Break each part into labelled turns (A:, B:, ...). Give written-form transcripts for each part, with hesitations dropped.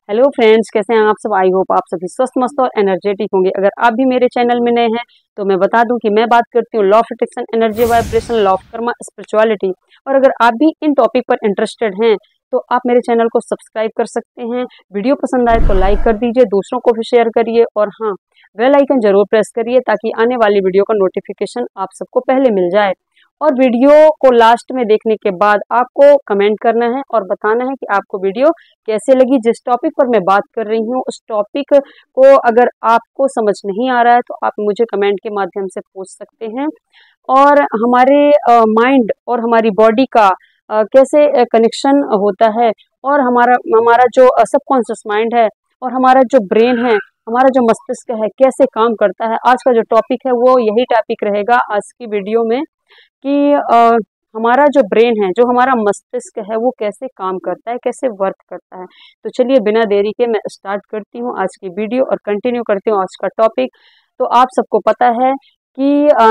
A: Hello friends, कैसे हैं आप सब। आई होप आप सभी स्वस्थ मस्त और एनर्जेटिक होंगे। अगर आप भी मेरे चैनल में नए हैं तो मैं बता दूं कि मैं बात करती हूँ law of attraction, energy vibration, law of Karma, spirituality. और अगर आप भी इन टॉपिक पर इंटरेस्टेड हैं तो आप मेरे चैनल को सब्सक्राइब कर सकते हैं। वीडियो पसंद आए तो लाइक कर दीजिए, दूसरों को भी शेयर करिए और हाँ, बेल आइकन जरूर प्रेस करिए ताकि आने वाली वीडियो का नोटिफिकेशन आप सबको पहले मिल जाए। और वीडियो को लास्ट में देखने के बाद आपको कमेंट करना है और बताना है कि आपको वीडियो कैसे लगी। जिस टॉपिक पर मैं बात कर रही हूँ उस टॉपिक को अगर आपको समझ नहीं आ रहा है तो आप मुझे कमेंट के माध्यम से पूछ सकते हैं। और हमारे माइंड और हमारी बॉडी का कैसे कनेक्शन होता है और हमारा हमारा जो सबकॉन्शियस माइंड है और हमारा जो ब्रेन है, हमारा जो मस्तिष्क है, कैसे काम करता है। आज का जो टॉपिक है वो यही टॉपिक रहेगा आज की वीडियो में कि हमारा जो ब्रेन है, जो हमारा मस्तिष्क है, वो कैसे काम करता है, कैसे वर्क करता है। तो चलिए बिना देरी के मैं स्टार्ट करती हूँ आज की वीडियो और कंटिन्यू करती हूँ आज का टॉपिक। तो आप सबको पता है कि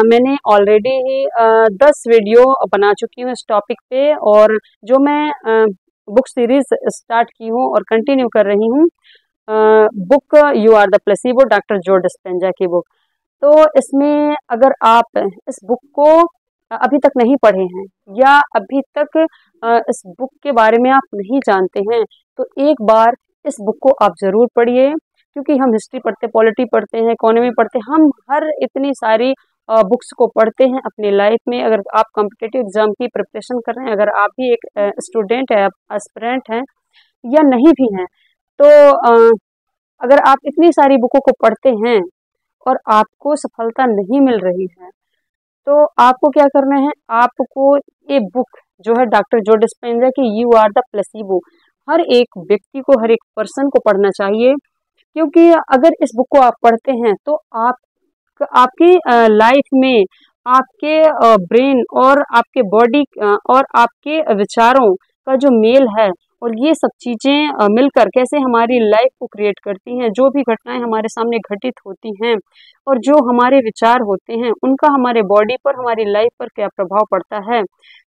A: मैंने ऑलरेडी ही 10 वीडियो बना चुकी हूँ इस टॉपिक पे। और जो मैं बुक सीरीज स्टार्ट की हूँ और कंटिन्यू कर रही हूँ, book you are the placebo, doctor Joe Dispenza की बुक। तो इसमें अगर आप इस बुक को अभी तक नहीं पढ़े हैं या अभी तक इस बुक के बारे में आप नहीं जानते हैं तो एक बार इस बुक को आप ज़रूर पढ़िए। क्योंकि हम हिस्ट्री पढ़ते, पॉलिटी पढ़ते हैं, इकोनॉमी पढ़ते हैं, हम हर इतनी सारी बुक्स को पढ़ते हैं अपनी लाइफ में। अगर आप कॉम्पिटिटिव एग्जाम की प्रिपरेशन कर रहे हैं, अगर आप भी एक स्टूडेंट है, एस्पिरेंट हैं या नहीं भी हैं, तो अगर आप इतनी सारी बुकों को पढ़ते हैं और आपको सफलता नहीं मिल रही है तो आपको क्या करना है, आपको ये बुक जो है डॉक्टर जो डिस्पेंजा की यू आर द प्लेसिबो, हर एक व्यक्ति को, हर एक पर्सन को पढ़ना चाहिए। क्योंकि अगर इस बुक को आप पढ़ते हैं तो आपकी लाइफ में आपके ब्रेन और आपके बॉडी और आपके विचारों का जो मेल है और ये सब चीज़ें मिलकर कैसे हमारी लाइफ को क्रिएट करती हैं। जो भी घटनाएं हमारे सामने घटित होती हैं और जो हमारे विचार होते हैं उनका हमारे बॉडी पर, हमारी लाइफ पर क्या प्रभाव पड़ता है।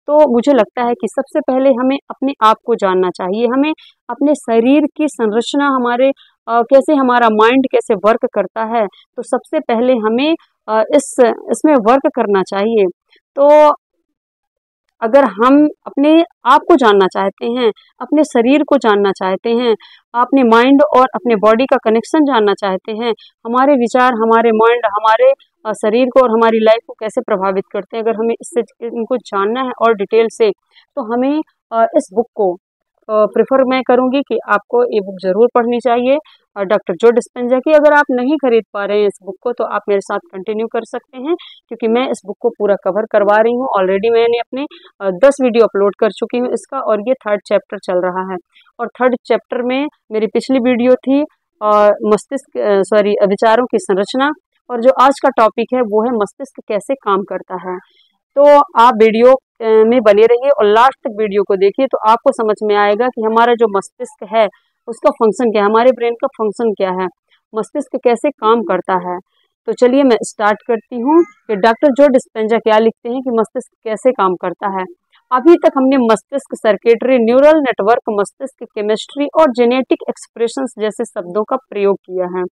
A: तो मुझे लगता है कि सबसे पहले हमें अपने आप को जानना चाहिए। हमें अपने शरीर की संरचना, हमारे कैसे हमारा माइंड कैसे वर्क करता है, तो सबसे पहले हमें इसमें वर्क करना चाहिए। तो अगर हम अपने आप को जानना चाहते हैं, अपने शरीर को जानना चाहते हैं, अपने माइंड और अपने बॉडी का कनेक्शन जानना चाहते हैं, हमारे विचार, हमारे माइंड, हमारे शरीर को और हमारी लाइफ को कैसे प्रभावित करते हैं, अगर हमें इससे इनको जानना है और डिटेल से, तो हमें इस बुक को प्रेफर मैं करूँगी कि आपको ये बुक ज़रूर पढ़नी चाहिए डॉक्टर जो डिस्पेंजा की। अगर आप नहीं खरीद पा रहे हैं इस बुक को तो आप मेरे साथ कंटिन्यू कर सकते हैं, क्योंकि मैं इस बुक को पूरा कवर करवा रही हूँ। ऑलरेडी मैंने अपने 10 वीडियो अपलोड कर चुकी हूँ इसका और ये 3rd चैप्टर चल रहा है। और 3rd चैप्टर में मेरी पिछली वीडियो थी विचारों की संरचना, और जो आज का टॉपिक है वो है मस्तिष्क कैसे काम करता है। तो आप वीडियो में बने रहिए और लास्ट तक वीडियो को देखिए तो आपको समझ में आएगा कि हमारा जो मस्तिष्क है उसका फंक्शन क्या है, हमारे ब्रेन का फंक्शन क्या है, मस्तिष्क कैसे काम करता है। तो चलिए मैं स्टार्ट करती हूँ कि डॉक्टर जो डिस्पेंजा क्या लिखते हैं कि मस्तिष्क कैसे काम करता है। अभी तक हमने मस्तिष्क सर्किटरी, न्यूरल नेटवर्क, मस्तिष्क केमिस्ट्री और जेनेटिक एक्सप्रेशंस जैसे शब्दों का प्रयोग किया है।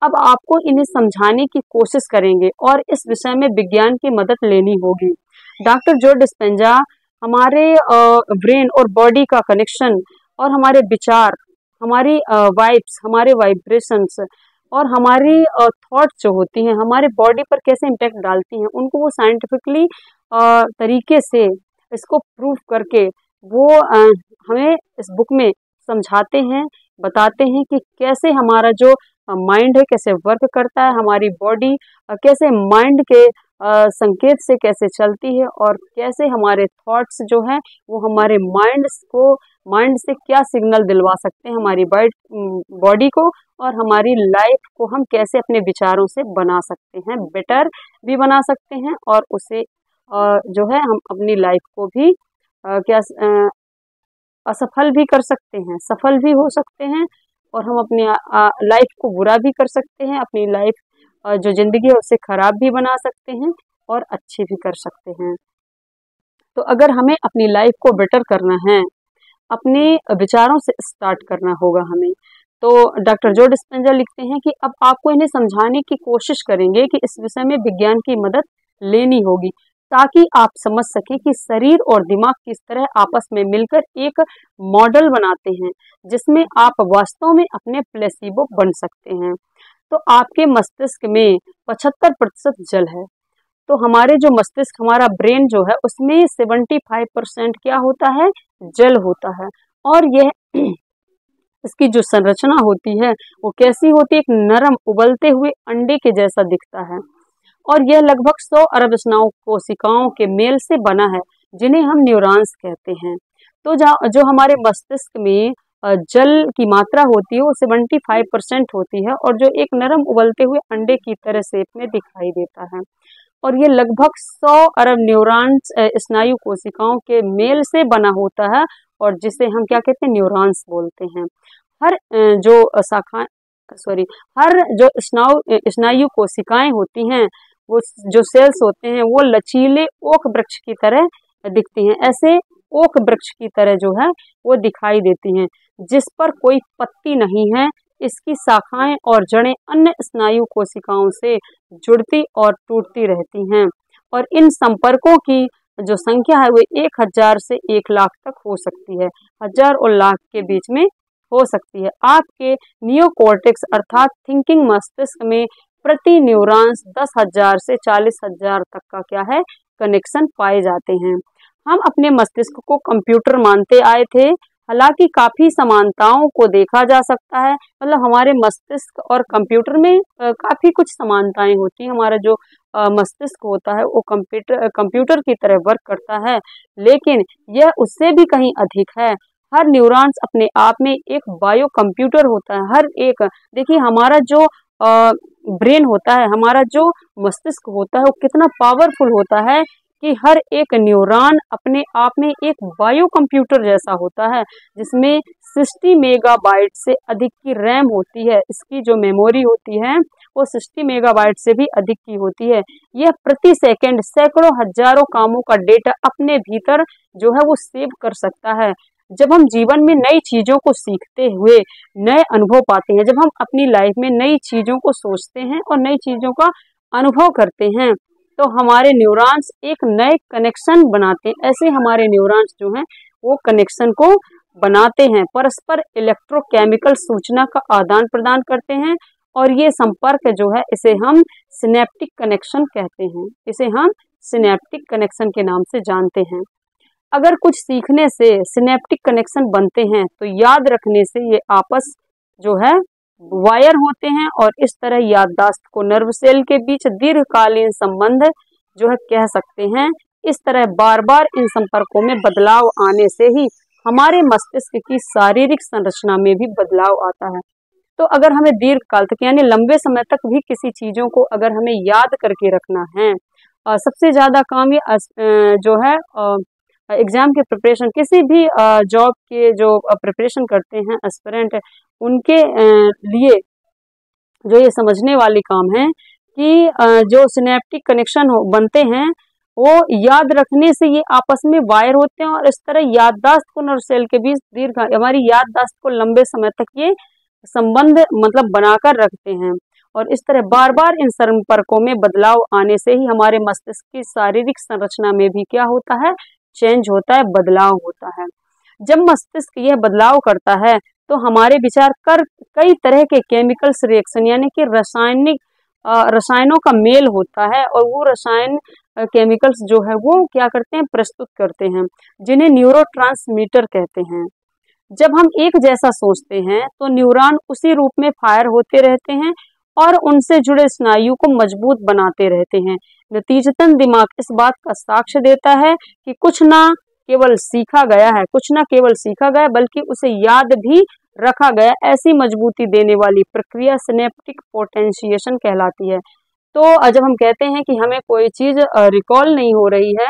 A: अब आपको इन्हें समझाने की कोशिश करेंगे और इस विषय में विज्ञान की मदद लेनी होगी। डॉक्टर जो डिस्पेंजा हमारे ब्रेन और बॉडी का कनेक्शन और हमारे विचार, हमारी वाइब्स, हमारे वाइब्रेशंस और हमारी थॉट्स जो होती हैं हमारे बॉडी पर कैसे इम्पैक्ट डालती हैं, उनको वो साइंटिफिकली तरीके से इसको प्रूव करके वो हमें इस बुक में समझाते हैं, बताते हैं कि कैसे हमारा जो माइंड है कैसे वर्क करता है, हमारी बॉडी कैसे माइंड के संकेत से कैसे चलती है और कैसे हमारे थॉट्स जो हैं वो हमारे माइंड से क्या सिग्नल दिलवा सकते हैं हमारी बॉडी को, और हमारी लाइफ को हम कैसे अपने विचारों से बना सकते हैं, बेटर भी बना सकते हैं और उसे जो है हम अपनी लाइफ को भी असफल भी कर सकते हैं, सफल भी हो सकते हैं, और हम अपनी लाइफ को बुरा भी कर सकते हैं, अपनी लाइफ जो ज़िंदगी है उसे ख़राब भी बना सकते हैं और अच्छी भी कर सकते हैं। तो अगर हमें अपनी लाइफ को बेटर करना है, अपने विचारों से स्टार्ट करना होगा हमें। तो डॉक्टर जो डिस्पेंजा लिखते हैं कि अब आपको इन्हें समझाने की कोशिश करेंगे कि इस विषय में विज्ञान की मदद लेनी होगी ताकि आप समझ सकें कि शरीर और दिमाग किस तरह आपस में मिलकर एक मॉडल बनाते हैं जिसमें आप वास्तव में अपने प्लेसिबो बन सकते हैं। तो आपके मस्तिष्क में 75% जल है। तो हमारे जो मस्तिष्क, हमारा ब्रेन जो है उसमें 75% क्या होता है, जल होता है। और यह इसकी जो संरचना होती है वो कैसी होती है, एक नरम उबलते हुए अंडे के जैसा दिखता है और यह लगभग 100 अरब स्नायु कोशिकाओं के मेल से बना है जिन्हें हम न्यूरॉन्स कहते हैं। तो जो हमारे मस्तिष्क में जल की मात्रा होती है वो 75% होती है और जो एक नरम उबलते हुए अंडे की तरह शेप में दिखाई देता है और ये लगभग 100 अरब न्यूरॉन्स स्नायु कोशिकाओं के मेल से बना होता है और जिसे हम क्या कहते हैं, न्यूरॉन्स बोलते हैं। हर जो स्नायु कोशिकाएं होती हैं, वो जो सेल्स होते हैं वो लचीले ओक वृक्ष की तरह दिखती हैं। ऐसे ओक वृक्ष की तरह जो है वो दिखाई देती हैं जिस पर कोई पत्ती नहीं है। इसकी शाखाएं और जड़ें अन्य स्नायु कोशिकाओं से जुड़ती और टूटती रहती हैं और इन संपर्कों की जो संख्या है वो 1000 से 1 लाख तक हो सकती है। 1000 और लाख के बीच में हो सकती है। आपके नियोकॉर्टेक्स अर्थात थिंकिंग मस्तिष्क में प्रति न्यूरॉन्स 10,000 से 40,000 तक का क्या है, कनेक्शन पाए जाते हैं। हम अपने मस्तिष्क को कंप्यूटर मानते आए थे, हालांकि काफी समानताओं को देखा जा सकता है। मतलब हमारे मस्तिष्क और कंप्यूटर में काफी कुछ समानताएं होती हैं। हमारा जो मस्तिष्क होता है वो कंप्यूटर की तरह वर्क करता है, लेकिन यह उससे भी कहीं अधिक है। हर न्यूरॉन्स अपने आप में एक बायो कंप्यूटर होता है। हर एक, देखिए हमारा जो ब्रेन होता है, हमारा जो मस्तिष्क होता है वो कितना पावरफुल होता है कि हर एक न्यूरॉन अपने आप में एक बायो कंप्यूटर जैसा होता है जिसमें 60 मेगाबाइट से अधिक की रैम होती है। इसकी जो मेमोरी होती है वो 60 मेगाबाइट से भी अधिक की होती है। यह प्रति सेकंड सैकड़ों हजारों कामों का डेटा अपने भीतर जो है वो सेव कर सकता है। जब हम जीवन में नई चीज़ों को सीखते हुए नए अनुभव पाते हैं, जब हम अपनी लाइफ में नई चीज़ों को सोचते हैं और नई चीज़ों का अनुभव करते हैं, तो हमारे न्यूरॉन्स एक नए कनेक्शन बनाते हैं। ऐसे हमारे न्यूरॉन्स जो हैं वो कनेक्शन को बनाते हैं, परस्पर इलेक्ट्रोकेमिकल सूचना का आदान प्रदान करते हैं और ये संपर्क जो है इसे हम सिनेप्टिक कनेक्शन कहते हैं। इसे हम सिनेप्टिक कनेक्शन के नाम से जानते हैं। अगर कुछ सीखने से सिनेप्टिक कनेक्शन बनते हैं तो याद रखने से ये आपस जो है वायर होते हैं और इस तरह याददाश्त को नर्व सेल के बीच दीर्घकालीन संबंध जो है कह सकते हैं। इस तरह बार बार इन संपर्कों में बदलाव आने से ही हमारे मस्तिष्क की शारीरिक संरचना में भी बदलाव आता है। तो अगर हमें दीर्घकाल तक यानी लंबे समय तक भी किसी चीज़ों को अगर हमें याद करके रखना है, सबसे ज़्यादा काम ये जो है एग्ज़ाम के प्रिपरेशन, किसी भी जॉब के जो प्रिपरेशन करते हैं एस्पिरेंट, उनके लिए जो ये समझने वाली काम है कि जो सिनेप्टिक कनेक्शन बनते हैं वो याद रखने से ये आपस में वायर होते हैं और इस तरह याददाश्त को नर्व सेल के बीच हमारी याददाश्त को लंबे समय तक ये संबंध मतलब बनाकर रखते हैं और इस तरह बार बार इन संपर्कों में बदलाव आने से ही हमारे मस्तिष्क की शारीरिक संरचना में भी क्या होता है, चेंज होता है, बदलाव होता है। जब मस्तिष्क यह बदलाव करता है तो हमारे विचार कर कई तरह के केमिकल्स रिएक्शन यानी कि रसायनों का मेल होता है और वो रसायन केमिकल्स जो है वो क्या करते हैं, प्रस्तुत करते हैं, जिन्हें न्यूरोट्रांसमीटर कहते हैं। जब हम एक जैसा सोचते हैं तो न्यूरॉन उसी रूप में फायर होते रहते हैं और उनसे जुड़े स्नायु को मजबूत बनाते रहते हैं। नतीजतन दिमाग इस बात का साक्ष्य देता है कि कुछ ना केवल सीखा गया बल्कि उसे याद भी रखा गया। ऐसी मजबूती देने वाली प्रक्रिया सिनेप्टिक पोटेंशिएशन कहलाती है। तो जब हम कहते हैं कि हमें कोई चीज़ रिकॉल नहीं हो रही है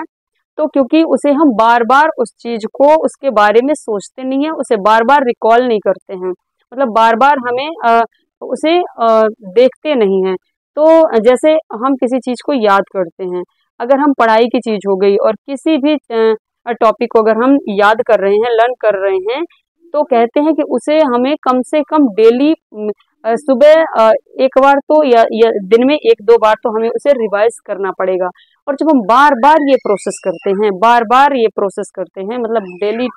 A: तो क्योंकि उसे हम बार बार उस चीज़ को उसके बारे में सोचते नहीं हैं, उसे बार बार रिकॉल नहीं करते हैं, मतलब बार बार हमें उसे देखते नहीं हैं। तो जैसे हम किसी चीज़ को याद करते हैं, अगर हम पढ़ाई की चीज़ हो गई और किसी भी टॉपिक को अगर हम याद कर रहे हैं, लर्न कर रहे हैं, तो कहते हैं कि उसे हमें कम से कम डेली सुबह एक बार तो या दिन में एक दो बार तो हमें उसे रिवाइज करना पड़ेगा। और जब हम बार बार ये प्रोसेस करते हैं, बार बार ये प्रोसेस करते हैं, मतलब डेली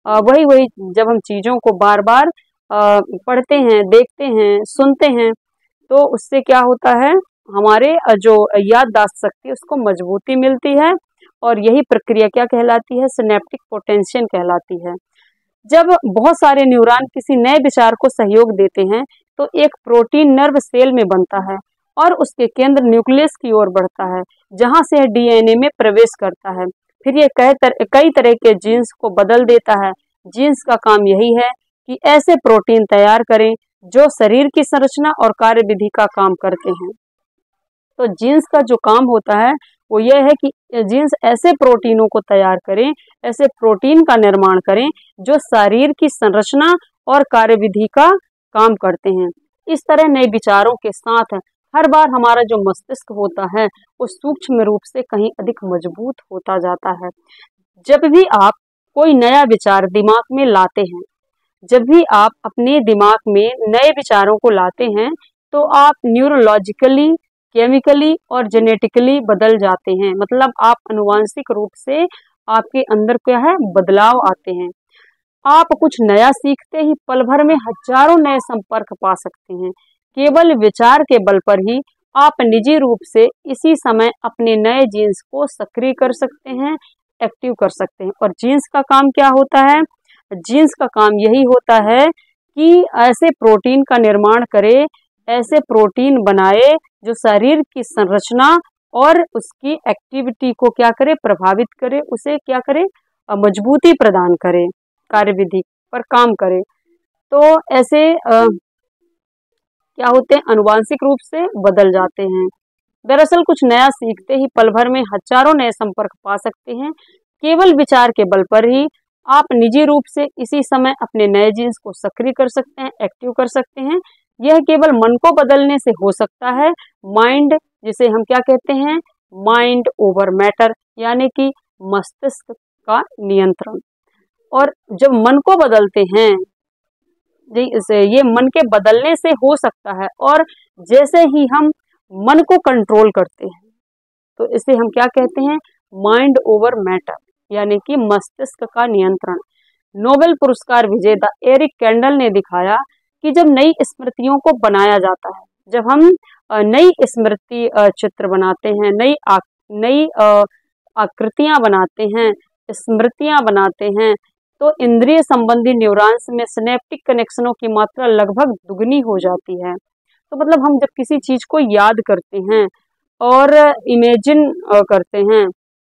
A: वही वही जब हम चीज़ों को बार बार पढ़ते हैं, देखते हैं, सुनते हैं, तो उससे क्या होता है, हमारे जो याददाश्त शक्ति उसको मजबूती मिलती है। और यही प्रक्रिया क्या कहलाती है, सिनेप्टिक पोटेंशियल कहलाती है। जब बहुत सारे न्यूरॉन किसी नए विचार को सहयोग देते हैं तो एक प्रोटीन नर्व सेल में बनता है और उसके केंद्र न्यूक्लियस की ओर बढ़ता है, जहां से यह डीएनए में प्रवेश करता है। फिर ये कई तरह के जीन्स को बदल देता है। जीन्स का काम यही है कि ऐसे प्रोटीन तैयार करें जो शरीर की संरचना और कार्यविधि का काम करते हैं। तो जीन्स का जो काम होता है वो ये है कि जीन्स ऐसे प्रोटीनों को तैयार करें, ऐसे प्रोटीन का निर्माण करें जो शरीर की संरचना और कार्यविधि का काम करते हैं। इस तरह नए विचारों के साथ हर बार हमारा जो मस्तिष्क होता है वो सूक्ष्म रूप से कहीं अधिक मजबूत होता जाता है। जब भी आप कोई नया विचार दिमाग में लाते हैं, जब भी आप अपने दिमाग में नए विचारों को लाते हैं, तो आप न्यूरोलॉजिकली, केमिकली और जेनेटिकली बदल जाते हैं। मतलब आप आनुवांशिक रूप से आपके अंदर क्या है, बदलाव आते हैं। आप कुछ नया सीखते ही पल भर में हजारों नए संपर्क पा सकते हैं। केवल विचार के बल पर ही आप निजी रूप से इसी समय अपने नए जीन्स को सक्रिय कर सकते हैं, एक्टिव कर सकते हैं। और जीन्स का काम क्या होता है, जीन्स का काम यही होता है कि ऐसे प्रोटीन का निर्माण करे, ऐसे प्रोटीन बनाए जो शरीर की संरचना और उसकी एक्टिविटी को क्या करे, प्रभावित करे, उसे क्या करे, मजबूती प्रदान करे, कार्यविधि पर काम करे। तो ऐसे क्या होते हैं, आनुवांशिक रूप से बदल जाते हैं। दरअसल कुछ नया सीखते ही पल भर में हजारों नए संपर्क पा सकते हैं। केवल विचार के बल पर ही आप निजी रूप से इसी समय अपने नए जीन्स को सक्रिय कर सकते हैं, एक्टिव कर सकते हैं। यह केवल मन को बदलने से हो सकता है। माइंड, जिसे हम क्या कहते हैं, माइंड ओवर मैटर, यानी कि मस्तिष्क का नियंत्रण। और जब मन को बदलते हैं, ये मन के बदलने से हो सकता है। और जैसे ही हम मन को कंट्रोल करते हैं तो इसे हम क्या कहते हैं, माइंड ओवर मैटर, यानी कि मस्तिष्क का नियंत्रण। नोबेल पुरस्कार विजेता एरिक कैंडल ने दिखाया कि जब नई स्मृतियों को बनाया जाता है, जब हम नई स्मृति चित्र बनाते हैं, नई आकृतियां बनाते हैं, स्मृतियां बनाते हैं, तो इंद्रिय संबंधी न्यूरॉन्स में सिनेप्टिक कनेक्शनों की मात्रा लगभग दुगनी हो जाती है। तो मतलब हम जब किसी चीज को याद करते हैं और इमेजिन करते हैं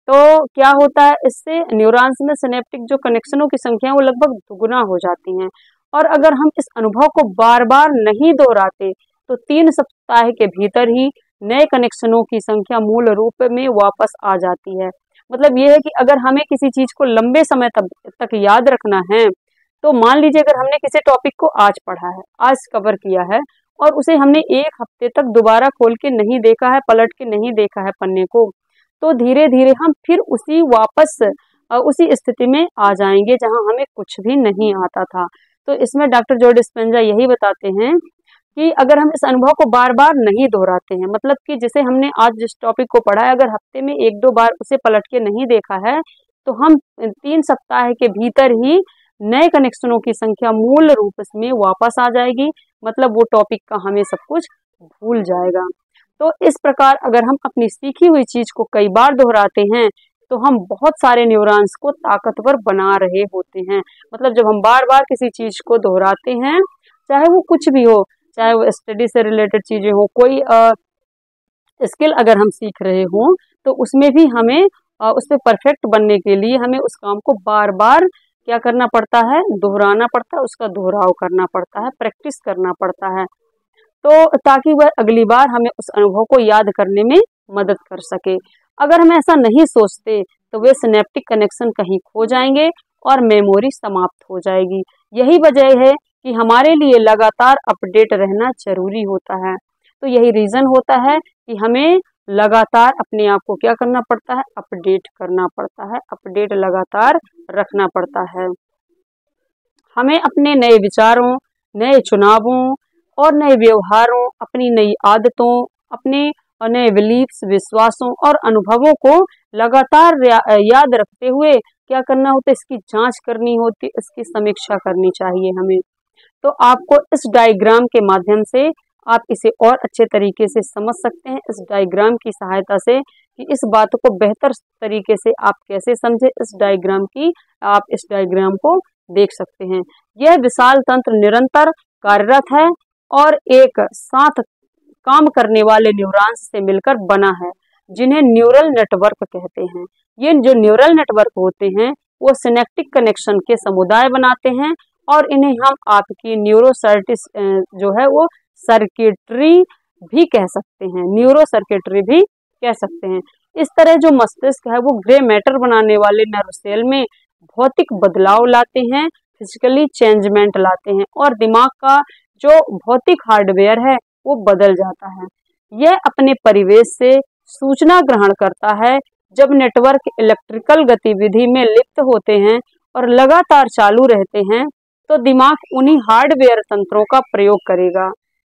A: तो क्या होता है, इससे न्यूरॉन्स में सिनेप्टिक जो कनेक्शनों की संख्या है वो लगभग दुगुना हो जाती हैं। और अगर हम इस अनुभव को बार बार नहीं दोहराते तो 3 सप्ताह के भीतर ही नए कनेक्शनों की संख्या मूल रूप में वापस आ जाती है। मतलब ये है कि अगर हमें किसी चीज को लंबे समय तक याद रखना है, तो मान लीजिए अगर हमने किसी टॉपिक को आज पढ़ा है, आज कवर किया है और उसे हमने 1 हफ्ते तक दोबारा खोल के नहीं देखा है, पलट के नहीं देखा है पन्ने को, तो धीरे धीरे हम फिर उसी स्थिति में आ जाएंगे जहां हमें कुछ भी नहीं आता था। तो इसमें डॉक्टर जो डिस्पेंजा यही बताते हैं कि अगर हम इस अनुभव को बार बार नहीं दोहराते हैं, मतलब कि जैसे हमने आज जिस टॉपिक को पढ़ा है, अगर हफ्ते में 1-2 बार उसे पलट के नहीं देखा है, तो हम 3 सप्ताह के भीतर ही नए कनेक्शनों की संख्या मूल रूप में वापस आ जाएगी। मतलब वो टॉपिक का हमें सब कुछ भूल जाएगा। तो इस प्रकार अगर हम अपनी सीखी हुई चीज को कई बार दोहराते हैं तो हम बहुत सारे न्यूरॉन्स को ताकतवर बना रहे होते हैं। मतलब जब हम बार बार किसी चीज को दोहराते हैं, चाहे वो कुछ भी हो, चाहे वो स्टडी से रिलेटेड चीजें हो, कोई स्किल अगर हम सीख रहे हो, तो उसमें भी हमें उस पर परफेक्ट बनने के लिए हमें उस काम को बार बार क्या करना पड़ता है, दोहराना पड़ता है, उसका दोहराव करना पड़ता है, प्रैक्टिस करना पड़ता है, तो ताकि वह अगली बार हमें उस अनुभव को याद करने में मदद कर सके। अगर हम ऐसा नहीं सोचते तो वे सिनेप्टिक कनेक्शन कहीं खो जाएंगे और मेमोरी समाप्त हो जाएगी। यही वजह है कि हमारे लिए लगातार अपडेट रहना जरूरी होता है। तो यही रीज़न होता है कि हमें लगातार अपने आप को क्या करना पड़ता है, अपडेट करना पड़ता है, अपडेट लगातार रखना पड़ता है। हमें अपने नए विचारों, नए चुनावों और नए व्यवहारों, अपनी नई आदतों, अपने नए बिलीफ्स, विश्वासों और अनुभवों को लगातार याद रखते हुए क्या करना होता है, इसकी जांच करनी होती, इसकी समीक्षा करनी चाहिए हमें। तो आपको इस डायग्राम के माध्यम से आप इसे और अच्छे तरीके से समझ सकते हैं, इस डायग्राम की सहायता से कि इस बात को बेहतर तरीके से आप कैसे समझे, इस डायग्राम की आप इस डायग्राम को देख सकते हैं। यह विशाल तंत्र निरंतर कार्यरत है और एक साथ काम करने वाले न्यूरॉन्स से मिलकर बना है, जिन्हें न्यूरल नेटवर्क कहते हैं। ये जो न्यूरल नेटवर्क होते हैं वो सिनेप्टिक कनेक्शन के समुदाय बनाते हैं और इन्हें हम आपकी न्यूरोसर्टिस जो है वो सर्किटरी भी कह सकते हैं, न्यूरो सर्किटरी भी कह सकते हैं। इस तरह जो मस्तिष्क है वो ग्रे मैटर बनाने वाले नर्व सेल में भौतिक बदलाव लाते हैं, फिजिकली चेंजमेंट लाते हैं और दिमाग का जो भौतिक हार्डवेयर है वो बदल जाता है। यह अपने परिवेश से सूचना ग्रहण करता है। जब नेटवर्क इलेक्ट्रिकल गतिविधि में लिप्त होते हैं और लगातार चालू रहते हैं तो दिमाग उन्हीं हार्डवेयर तंत्रों का प्रयोग करेगा,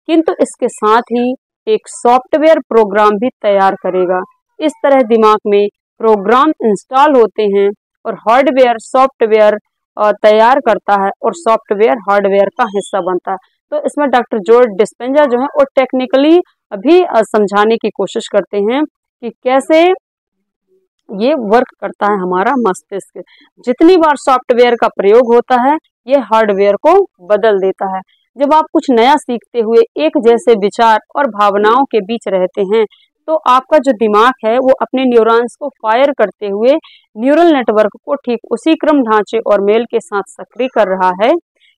A: किंतु इसके साथ ही एक सॉफ्टवेयर प्रोग्राम भी तैयार करेगा। इस तरह दिमाग में प्रोग्राम इंस्टॉल होते हैं और हार्डवेयर सॉफ्टवेयर तैयार करता है और सॉफ्टवेयर हार्डवेयर का हिस्सा बनता है। तो इसमें डॉक्टर जॉर्ज डिस्पेंजा जो है वो टेक्निकली अभी समझाने की कोशिश करते हैं कि कैसे ये वर्क करता है हमारा मस्तिष्क। जितनी बार सॉफ्टवेयर का प्रयोग होता है ये हार्डवेयर को बदल देता है। जब आप कुछ नया सीखते हुए एक जैसे विचार और भावनाओं के बीच रहते हैं तो आपका जो दिमाग है वो अपने न्यूरॉन्स को फायर करते हुए न्यूरल नेटवर्क को ठीक उसी क्रम, ढांचे और मेल के साथ सक्रिय कर रहा है।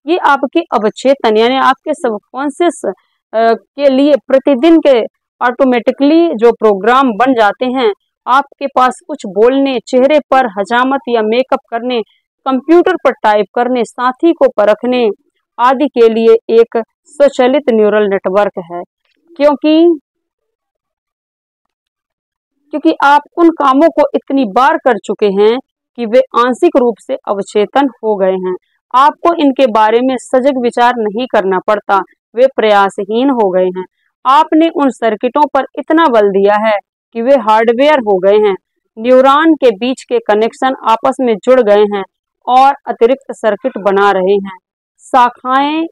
A: ये आपके अवचेतन यानी आपके सबकॉन्शियस के लिए प्रतिदिन के ऑटोमेटिकली जो प्रोग्राम बन जाते हैं। आपके पास कुछ बोलने, चेहरे पर हजामत या मेकअप करने, कंप्यूटर पर टाइप करने, साथी को परखने आदि के लिए एक स्वचालित न्यूरल नेटवर्क है, क्योंकि आप उन कामों को इतनी बार कर चुके हैं कि वे आंशिक रूप से अवचेतन हो गए हैं। आपको इनके बारे में सजग विचार नहीं करना पड़ता, वे प्रयासहीन हो गए हैं। आपने उन सर्किटों पर इतना बल दिया है कि वे हार्डवेयर हो गए हैं। न्यूरॉन के बीच के कनेक्शन आपस में जुड़ गए हैं और अतिरिक्त सर्किट बना रहे हैं। शाखाएं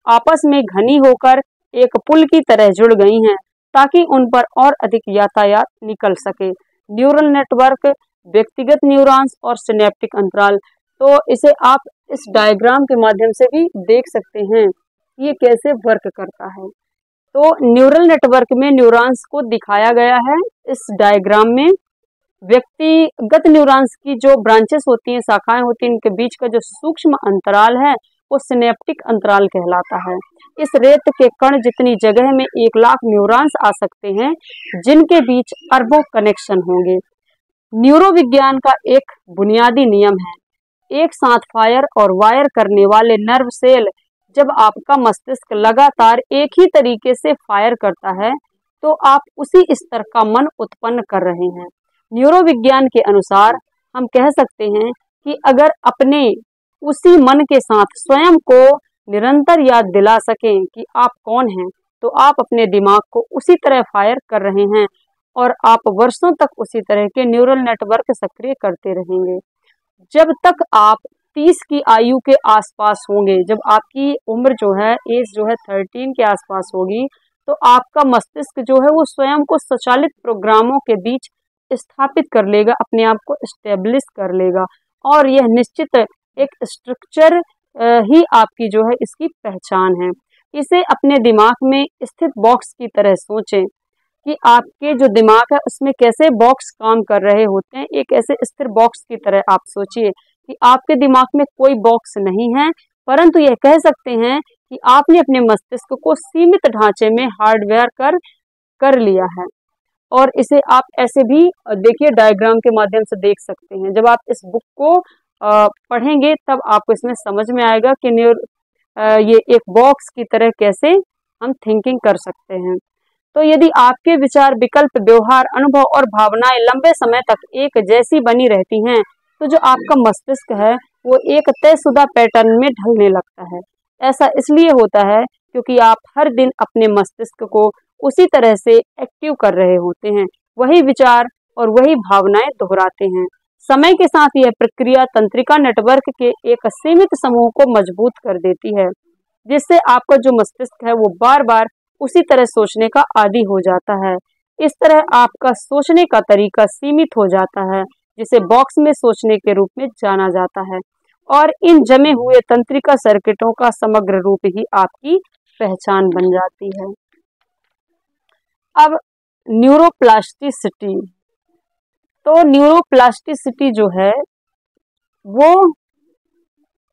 A: आपस में घनी होकर एक पुल की तरह जुड़ गई हैं ताकि उन पर और अधिक यातायात निकल सके। न्यूरल नेटवर्क, व्यक्तिगत न्यूरॉन्स और सिनेप्टिक अंतराल, तो इसे आप इस डायग्राम के माध्यम से भी देख सकते हैं ये कैसे वर्क करता है। तो न्यूरल नेटवर्क में न्यूरॉन्स को दिखाया गया है इस डायग्राम में। व्यक्तिगत न्यूरॉन्स की जो ब्रांचेस होती हैं, शाखाएं होती हैं, इनके बीच का जो सूक्ष्म अंतराल है वो सिनेप्टिक अंतराल कहलाता है। इस रेत के कण जितनी जगह में 1 लाख न्यूरॉन्स आ सकते हैं, जिनके बीच अरबों कनेक्शन होंगे। न्यूरोविज्ञान का एक बुनियादी नियम है, एक साथ फायर और वायर करने वाले नर्व सेल। जब आपका मस्तिष्क लगातार एक ही तरीके से फायर करता है तो आप उसी स्तर का मन उत्पन्न कर रहे हैं। न्यूरोविज्ञान के अनुसार हम कह सकते हैं कि अगर अपने उसी मन के साथ स्वयं को निरंतर याद दिला सकें कि आप कौन हैं, तो आप अपने दिमाग को उसी तरह फायर कर रहे हैं और आप वर्षों तक उसी तरह के न्यूरल नेटवर्क सक्रिय करते रहेंगे। जब तक आप 30 की आयु के आसपास होंगे, जब आपकी उम्र जो है, एज जो है 13 के आसपास होगी, तो आपका मस्तिष्क जो है वो स्वयं को स्वचालित प्रोग्रामों के बीच स्थापित कर लेगा, अपने आप को स्टेब्लिश कर लेगा और यह निश्चित एक स्ट्रक्चर ही आपकी जो है इसकी पहचान है। इसे अपने दिमाग में स्थित बॉक्स की तरह सोचें कि आपके जो दिमाग है उसमें कैसे बॉक्स काम कर रहे होते हैं। एक ऐसे स्थिर बॉक्स की तरह आप सोचिए कि आपके दिमाग में कोई बॉक्स नहीं है, परंतु यह कह सकते हैं कि आपने अपने मस्तिष्क को सीमित ढांचे में हार्डवेयर कर लिया है। और इसे आप ऐसे भी देखिए डायग्राम के माध्यम से देख सकते हैं। जब आप इस बुक को पढ़ेंगे तब आपको इसमें समझ में आएगा कि ये एक बॉक्स की तरह कैसे हम थिंकिंग कर सकते हैं। तो यदि आपके विचार, विकल्प, व्यवहार, अनुभव और भावनाएं लंबे समय तक एक जैसी बनी रहती हैं तो जो आपका मस्तिष्क है वो एक तयशुदा पैटर्न में ढलने लगता है। ऐसा इसलिए होता है क्योंकि आप हर दिन अपने मस्तिष्क को उसी तरह से एक्टिव कर रहे होते हैं, वही विचार और वही भावनाएं दोहराते हैं। समय के साथ यह प्रक्रिया तंत्रिका नेटवर्क के एक सीमित समूह को मजबूत कर देती है, जिससे आपका जो मस्तिष्क है वो बार बार उसी तरह सोचने का आदी हो जाता है। इस तरह आपका सोचने का तरीका सीमित हो जाता है, जिसे बॉक्स में सोचने के रूप में जाना जाता है, और इन जमे हुए तंत्रिका सर्किटों का समग्र रूप ही आपकी पहचान बन जाती है। अब न्यूरोप्लास्टिसिटी, तो न्यूरोप्लास्टिसिटी जो है वो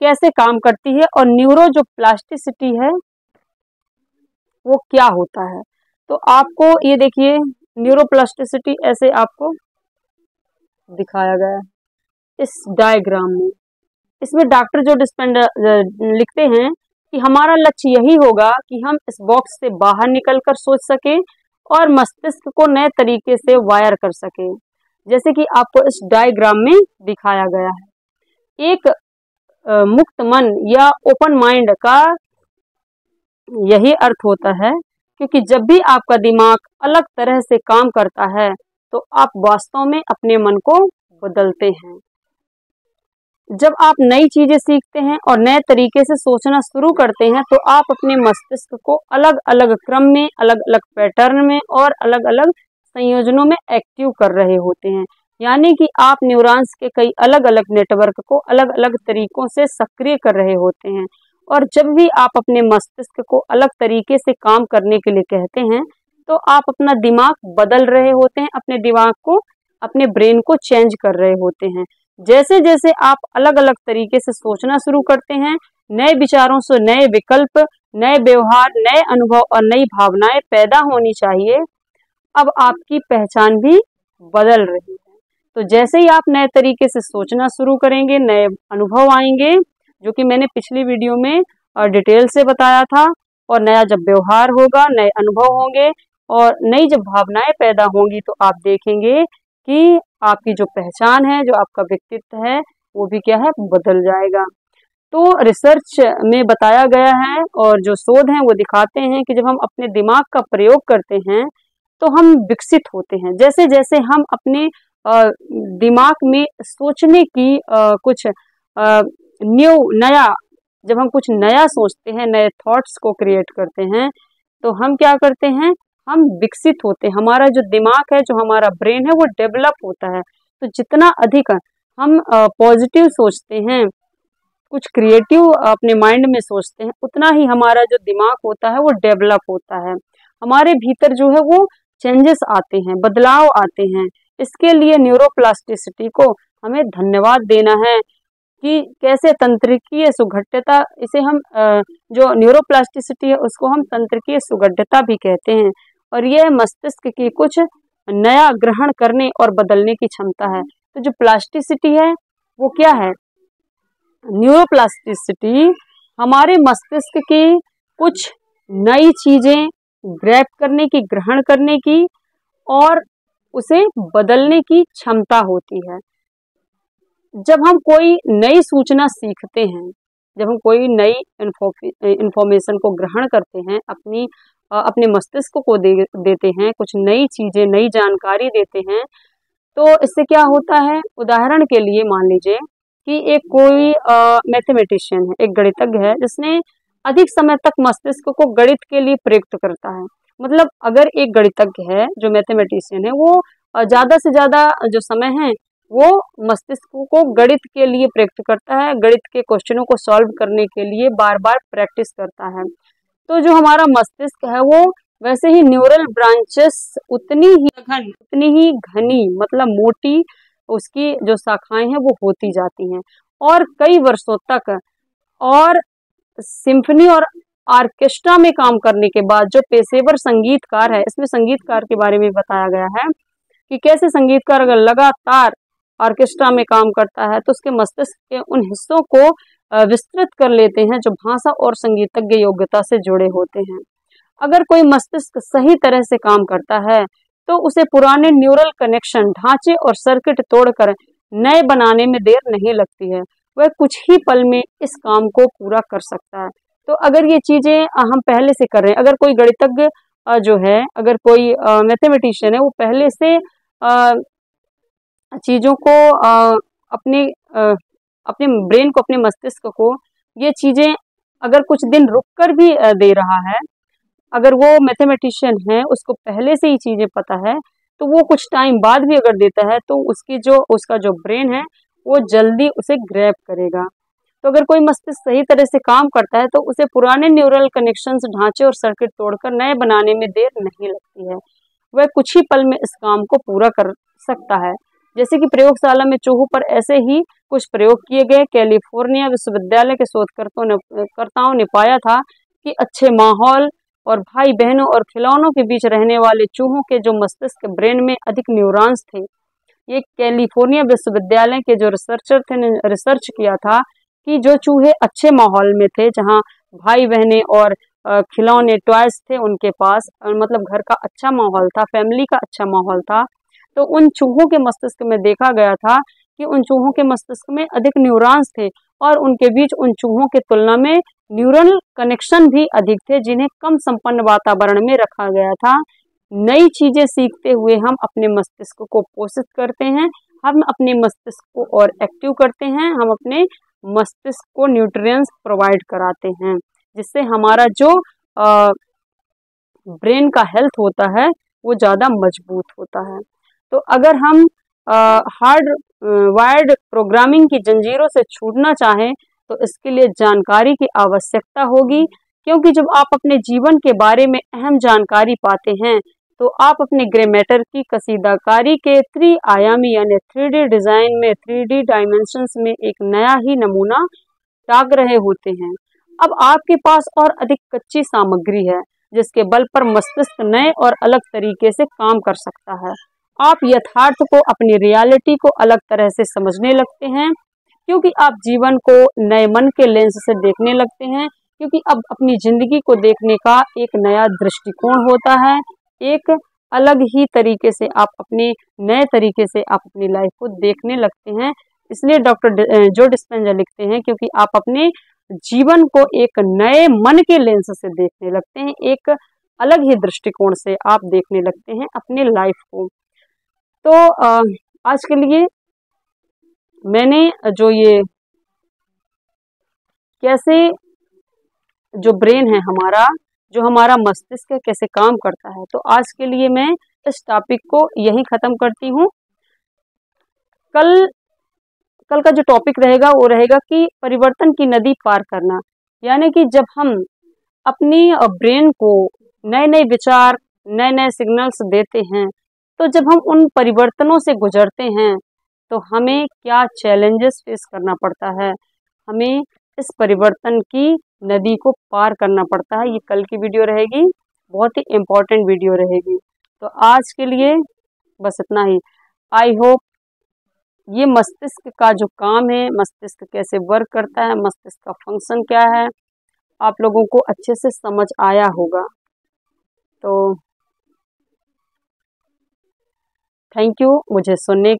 A: कैसे काम करती है और न्यूरो जो प्लास्टिसिटी है वो क्या होता है। तो आपको ये देखिए न्यूरोप्लास्टिसिटी ऐसे आपको दिखाया गया है इस डायग्राम में। इसमें डॉक्टर जो लिखते हैं कि हमारा लक्ष्य यही होगा कि हम इस बॉक्स से बाहर निकलकर सोच सकें और मस्तिष्क को नए तरीके से वायर कर सकें, जैसे कि आपको इस डायग्राम में दिखाया गया है। एक मुक्त मन या ओपन माइंड का यही अर्थ होता है, क्योंकि जब भी आपका दिमाग अलग तरह से काम करता है तो आप वास्तव में अपने मन को बदलते हैं। जब आप नई चीजें सीखते हैं और नए तरीके से सोचना शुरू करते हैं तो आप अपने मस्तिष्क को अलग अलग क्रम में, अलग अलग पैटर्न में और अलग अलग संयोजनों में एक्टिव कर रहे होते हैं। यानी कि आप न्यूरॉन्स के कई अलग अलग नेटवर्क को अलग अलग तरीकों से सक्रिय कर रहे होते हैं। और जब भी आप अपने मस्तिष्क को अलग तरीके से काम करने के लिए कहते हैं तो आप अपना दिमाग बदल रहे होते हैं, अपने दिमाग को, अपने ब्रेन को चेंज कर रहे होते हैं। जैसे जैसे आप अलग अलग तरीके से सोचना शुरू करते हैं, नए विचारों से नए विकल्प, नए व्यवहार, नए अनुभव और नई भावनाएं पैदा होनी चाहिए। अब आपकी पहचान भी बदल रही है। तो जैसे ही आप नए तरीके से सोचना शुरू करेंगे, नए अनुभव आएंगे, जो कि मैंने पिछली वीडियो में डिटेल से बताया था, और नया जब व्यवहार होगा, नए अनुभव होंगे और नई जब भावनाएं पैदा होंगी तो आप देखेंगे कि आपकी जो पहचान है, जो आपका व्यक्तित्व है, वो भी क्या है, बदल जाएगा। तो रिसर्च में बताया गया है और जो शोध हैं वो दिखाते हैं कि जब हम अपने दिमाग का प्रयोग करते हैं तो हम विकसित होते हैं। जैसे जैसे हम अपने दिमाग में सोचने की कुछ नया, जब हम कुछ नया सोचते हैं, नए थॉट्स को क्रिएट करते हैं, तो हम क्या करते हैं, हम विकसित होते हैं। हमारा जो दिमाग है, जो हमारा ब्रेन है, वो डेवलप होता है। तो जितना अधिक हम पॉजिटिव सोचते हैं, कुछ क्रिएटिव अपने माइंड में सोचते हैं, उतना ही हमारा जो दिमाग होता है वो डेवलप होता है। हमारे भीतर जो है वो चेंजेस आते हैं, बदलाव आते हैं। इसके लिए न्यूरोप्लास्टिसिटी को हमें धन्यवाद देना है कि कैसे तंत्रिकीय सुगठिता, इसे हम जो न्यूरोप्लास्टिसिटी है उसको हम तंत्रिकीय सुगठिता भी कहते हैं, और यह मस्तिष्क की कुछ नया ग्रहण करने और बदलने की क्षमता है। तो जो प्लास्टिसिटी है वो क्या है, न्यूरोप्लास्टिसिटी हमारे मस्तिष्क की कुछ नई चीजें ग्रैब करने की, ग्रहण करने की और उसे बदलने की क्षमता होती है। जब हम कोई नई सूचना सीखते हैं, जब हम कोई नई इंफॉर्मेशन को ग्रहण करते हैं, अपने मस्तिष्क को देते हैं, कुछ नई चीजें, नई जानकारी देते हैं, तो इससे क्या होता है, उदाहरण के लिए मान लीजिए कि एक कोई मैथमेटिशियन है, एक गणितज्ञ है, जिसने अधिक समय तक मस्तिष्क को गणित के लिए प्रयुक्त करता है। मतलब अगर एक गणितज्ञ है, जो मैथमेटिशियन है, वो ज़्यादा से ज़्यादा जो समय है वो मस्तिष्क को गणित के लिए प्रयुक्त करता है, गणित के क्वेश्चनों को सॉल्व करने के लिए बार बार प्रैक्टिस करता है। तो जो हमारा मस्तिष्क है वो वैसे ही न्यूरल ब्रांचेस उतनी ही घनी, मतलब मोटी, उसकी जो शाखाएं हैं वो होती जाती हैं, और कई वर्षों तक और सिम्फनी और ऑर्केस्ट्रा में काम करने के बाद जो पेशेवर संगीतकार है, इसमें संगीतकार के बारे में बताया गया है कि कैसे संगीतकार अगर लगातार ऑर्केस्ट्रा में काम करता है तो उसके मस्तिष्क के उन हिस्सों को विस्तृत कर लेते हैं जो भाषा और संगीतज्ञ योग्यता से जुड़े होते हैं। अगर कोई मस्तिष्क सही तरह से काम करता है तो उसे पुराने न्यूरल कनेक्शन, ढांचे और सर्किट तोड़कर नए बनाने में देर नहीं लगती है। वह कुछ ही पल में इस काम को पूरा कर सकता है। तो अगर ये चीज़ें हम पहले से कर रहे हैं, अगर कोई गणितज्ञ जो है, अगर कोई मैथमेटिशियन है, वो पहले से चीज़ों को अपने अपने ब्रेन को, अपने मस्तिष्क को ये चीज़ें अगर कुछ दिन रुक कर भी दे रहा है, अगर वो मैथमेटिशियन है, उसको पहले से ही चीज़ें पता है, तो वो कुछ टाइम बाद भी अगर देता है तो उसका जो ब्रेन है वो जल्दी उसे ग्रैब करेगा। तो अगर कोई मस्तिष्क सही तरह से काम करता है तो उसे पुराने न्यूरल कनेक्शंस, ढांचे और सर्किट तोड़कर नए बनाने में देर नहीं लगती है। वह कुछ ही पल में इस काम को पूरा कर सकता है। जैसे कि प्रयोगशाला में चूहों पर ऐसे ही कुछ प्रयोग किए गए। कैलिफोर्निया विश्वविद्यालय के शोधकर्ताओं ने पाया था कि अच्छे माहौल और भाई बहनों और खिलौनों के बीच रहने वाले चूहों के जो मस्तिष्क ब्रेन में अधिक न्यूरॉन्स थे। ये कैलिफोर्निया विश्वविद्यालय के जो रिसर्चर थे ने रिसर्च किया था कि जो चूहे अच्छे माहौल में थे, जहाँ भाई बहनें और खिलौने टॉयज थे उनके पास, मतलब घर का अच्छा माहौल था, फैमिली का अच्छा माहौल था, तो उन चूहों के मस्तिष्क में देखा गया था कि उन चूहों के मस्तिष्क में अधिक न्यूरॉन्स थे और उनके बीच उन चूहों की तुलना में न्यूरल कनेक्शन भी अधिक थे, जिन्हें कम संपन्न वातावरण में रखा गया था। नई चीजें सीखते हुए हम अपने मस्तिष्क को पोषित करते हैं, हम अपने मस्तिष्क को और एक्टिव करते हैं, हम अपने मस्तिष्क को न्यूट्रिएंट्स प्रोवाइड कराते हैं, जिससे हमारा जो ब्रेन का हेल्थ होता है वो ज़्यादा मजबूत होता है। तो अगर हम हार्ड वायर्ड प्रोग्रामिंग की जंजीरों से छूटना चाहें तो इसके लिए जानकारी की आवश्यकता होगी, क्योंकि जब आप अपने जीवन के बारे में अहम जानकारी पाते हैं तो आप अपने ग्रे मैटर की कसीदाकारी के त्रि-आयामी यानी 3D डिज़ाइन में 3D डायमेंशंस में एक नया ही नमूना टाग रहे होते हैं। अब आपके पास और अधिक कच्ची सामग्री है जिसके बल पर मस्तिष्क नए और अलग तरीके से काम कर सकता है। आप यथार्थ को, अपनी रियलिटी को अलग तरह से समझने लगते हैं, क्योंकि आप जीवन को नए मन के लेंस से देखने लगते हैं, क्योंकि अब अपनी ज़िंदगी को देखने का एक नया दृष्टिकोण होता है। एक अलग ही तरीके से आप अपने नए तरीके से आप अपनी लाइफ को देखने लगते हैं। इसलिए डॉक्टर जो डिस्पेंजा लिखते हैं, क्योंकि आप अपने जीवन को एक नए मन के लेंस से देखने लगते हैं, एक अलग ही दृष्टिकोण से आप देखने लगते हैं अपने लाइफ को। तो आज के लिए मैंने जो ये कैसे जो ब्रेन है हमारा, जो हमारा मस्तिष्क है, कैसे काम करता है, तो आज के लिए मैं इस टॉपिक को यहीं ख़त्म करती हूँ। कल का जो टॉपिक रहेगा वो रहेगा कि परिवर्तन की नदी पार करना, यानी कि जब हम अपनी ब्रेन को नए नए विचार, नए नए सिग्नल्स देते हैं, तो जब हम उन परिवर्तनों से गुजरते हैं तो हमें क्या चैलेंजेस फेस करना पड़ता है, हमें इस परिवर्तन की नदी को पार करना पड़ता है। ये कल की वीडियो रहेगी, बहुत ही इम्पोर्टेंट वीडियो रहेगी। तो आज के लिए बस इतना ही। आई होप ये मस्तिष्क का जो काम है, मस्तिष्क कैसे वर्क करता है, मस्तिष्क का फंक्शन क्या है, आप लोगों को अच्छे से समझ आया होगा। तो थैंक यू मुझे सुनने के